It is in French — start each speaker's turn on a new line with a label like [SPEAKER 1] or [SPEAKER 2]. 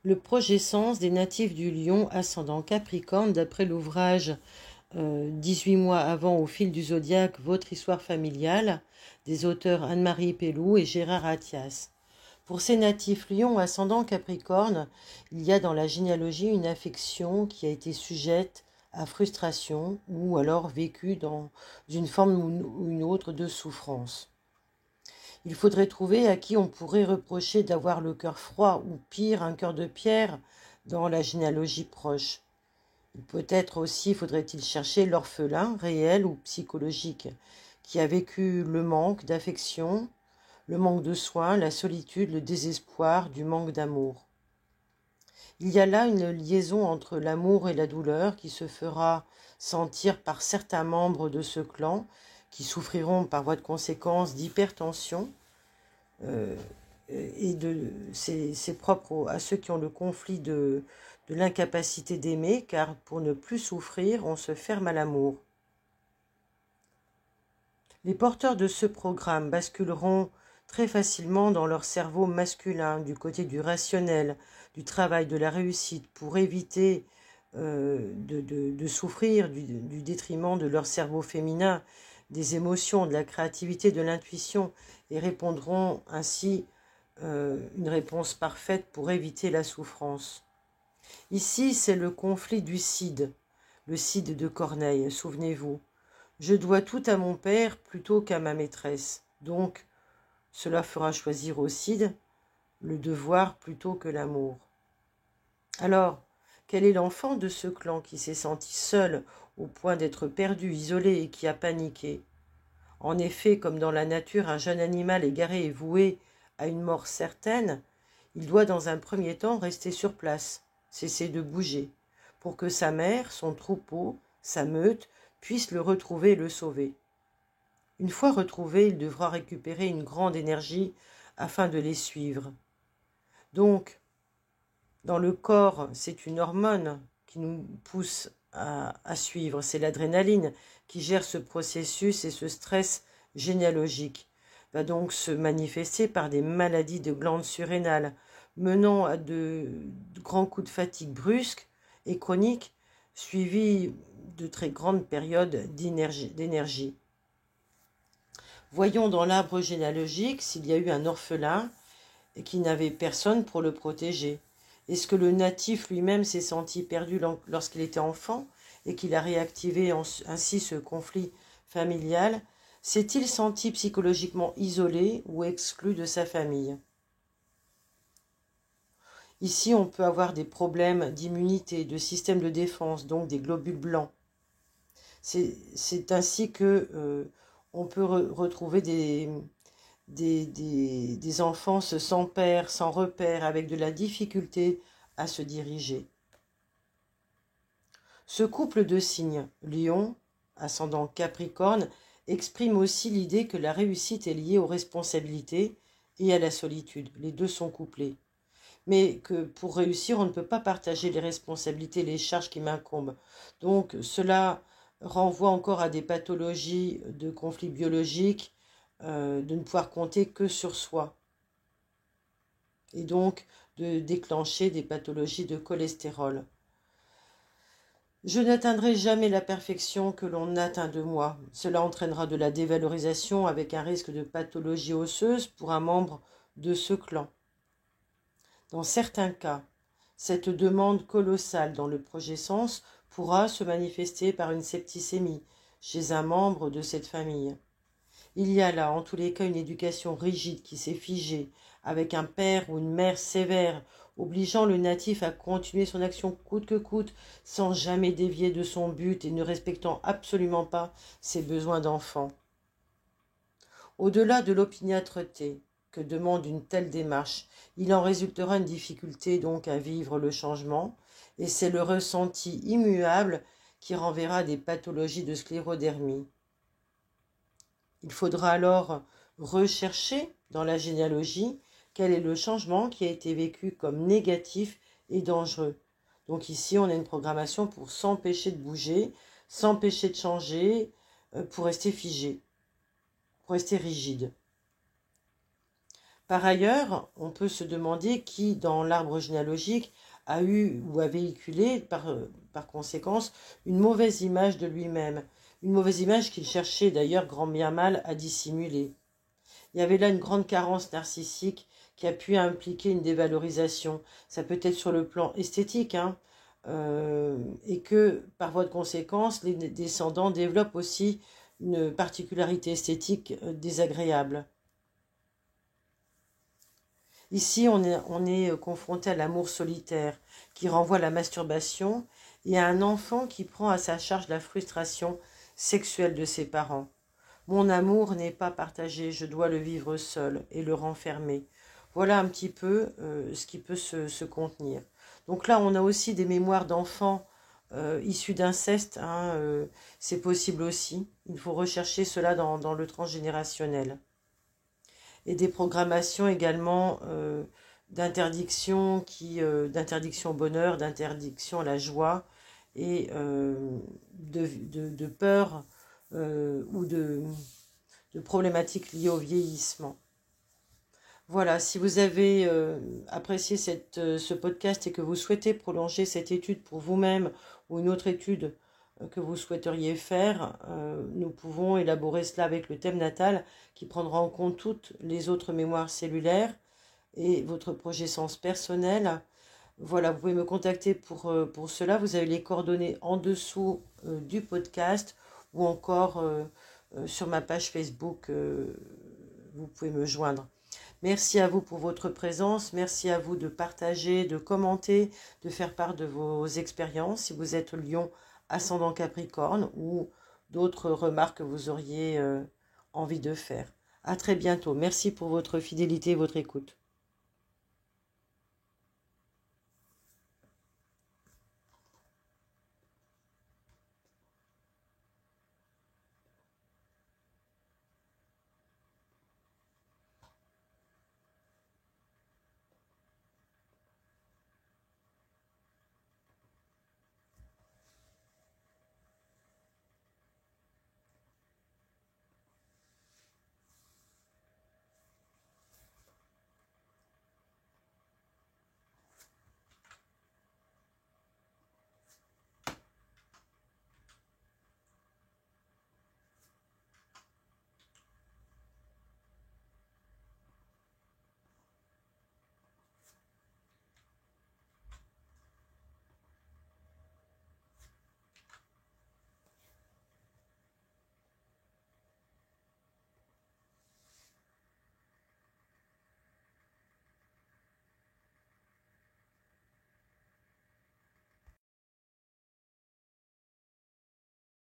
[SPEAKER 1] Le projet-sens des natifs du Lion ascendant Capricorne, d'après l'ouvrage 18 mois avant au fil du zodiaque, votre histoire familiale, des auteurs Anne-Marie Pellou et Gérard Attias. Pour ces natifs Lion ascendant Capricorne, il y a dans la généalogie une affection qui a été sujette à frustration ou alors vécue dans une forme ou une autre de souffrance. Il faudrait trouver à qui on pourrait reprocher d'avoir le cœur froid ou pire, un cœur de pierre dans la généalogie proche. Peut-être aussi faudrait-il chercher l'orphelin réel ou psychologique qui a vécu le manque d'affection, le manque de soins, la solitude, le désespoir, du manque d'amour. Il y a là une liaison entre l'amour et la douleur qui se fera sentir par certains membres de ce clan qui souffriront par voie de conséquence d'hypertension, et c'est propre à ceux qui ont le conflit de l'incapacité d'aimer, car pour ne plus souffrir, on se ferme à l'amour. Les porteurs de ce programme basculeront très facilement dans leur cerveau masculin, du côté du rationnel, du travail, de la réussite, pour éviter de souffrir du détriment de leur cerveau féminin, des émotions, de la créativité, de l'intuition, et répondront ainsi une réponse parfaite pour éviter la souffrance. Ici, c'est le conflit du Cid, le Cid de Corneille, souvenez-vous. Je dois tout à mon père plutôt qu'à ma maîtresse. Donc, cela fera choisir au Cid le devoir plutôt que l'amour. Alors, quel est l'enfant de ce clan qui s'est senti seul au point d'être perdu, isolé et qui a paniqué? En effet, comme dans la nature, un jeune animal égaré est voué à une mort certaine, il doit dans un premier temps rester sur place, cesser de bouger, pour que sa mère, son troupeau, sa meute, puisse le retrouver et le sauver. Une fois retrouvé, il devra récupérer une grande énergie afin de les suivre. Donc, dans le corps, c'est une hormone qui nous pousse à suivre, c'est l'adrénaline qui gère ce processus, et ce stress généalogique va donc se manifester par des maladies de glandes surrénales, menant à de grands coups de fatigue brusques et chroniques, suivis de très grandes périodes d'énergie. Voyons dans l'arbre généalogique s'il y a eu un orphelin qui n'avait personne pour le protéger. Est-ce que le natif lui-même s'est senti perdu lorsqu'il était enfant et qu'il a réactivé ainsi ce conflit familial? S'est-il senti psychologiquement isolé ou exclu de sa famille? Ici, on peut avoir des problèmes d'immunité, de système de défense, donc des globules blancs. C'est ainsi que on peut retrouver des enfants sans père, sans repère, avec de la difficulté à se diriger. Ce couple de signes, Lion, ascendant Capricorne, exprime aussi l'idée que la réussite est liée aux responsabilités et à la solitude. Les deux sont couplés. Mais que pour réussir, on ne peut pas partager les responsabilités, les charges qui m'incombent. Donc cela renvoie encore à des pathologies de conflits biologiques, de ne pouvoir compter que sur soi. Et donc de déclencher des pathologies de cholestérol. Je n'atteindrai jamais la perfection que l'on atteint de moi. Cela entraînera de la dévalorisation avec un risque de pathologie osseuse pour un membre de ce clan. Dans certains cas, cette demande colossale dans le projet sens pourra se manifester par une septicémie chez un membre de cette famille. Il y a là, en tous les cas, une éducation rigide qui s'est figée, avec un père ou une mère sévère, obligeant le natif à continuer son action coûte que coûte, sans jamais dévier de son but et ne respectant absolument pas ses besoins d'enfant. Au-delà de l'opiniâtreté que demande une telle démarche, il en résultera une difficulté donc à vivre le changement, et c'est le ressenti immuable qui renverra des pathologies de sclérodermie. Il faudra alors rechercher dans la généalogie quel est le changement qui a été vécu comme négatif et dangereux. Donc ici, on a une programmation pour s'empêcher de bouger, s'empêcher de changer, pour rester figé, pour rester rigide. Par ailleurs, on peut se demander qui, dans l'arbre généalogique, a eu ou a véhiculé, par conséquence, une mauvaise image de lui-même. Une mauvaise image qu'il cherchait d'ailleurs grand bien mal à dissimuler. Il y avait là une grande carence narcissique qui a pu impliquer une dévalorisation. Ça peut être sur le plan esthétique, hein, et que par voie de conséquence, les descendants développent aussi une particularité esthétique désagréable. Ici, on est confronté à l'amour solitaire qui renvoie à la masturbation et à un enfant qui prend à sa charge la frustration sexuelle de ses parents. Mon amour n'est pas partagé, je dois le vivre seul et le renfermer. Voilà un petit peu ce qui peut se contenir. Donc là, on a aussi des mémoires d'enfants issus d'inceste, hein, c'est possible aussi. Il faut rechercher cela dans le transgénérationnel. Et des programmations également d'interdiction au bonheur, d'interdiction à la joie et de peur ou de problématiques liées au vieillissement. Voilà, si vous avez apprécié ce podcast et que vous souhaitez prolonger cette étude pour vous-même ou une autre étude que vous souhaiteriez faire, nous pouvons élaborer cela avec le thème natal qui prendra en compte toutes les autres mémoires cellulaires et votre projet-sens personnel. Voilà, vous pouvez me contacter pour cela. Vous avez les coordonnées en dessous du podcast ou encore sur ma page Facebook, vous pouvez me joindre. Merci à vous pour votre présence, merci à vous de partager, de commenter, de faire part de vos expériences. Si vous êtes Lion, ascendant Capricorne ou d'autres remarques que vous auriez envie de faire. À très bientôt. Merci pour votre fidélité et votre écoute.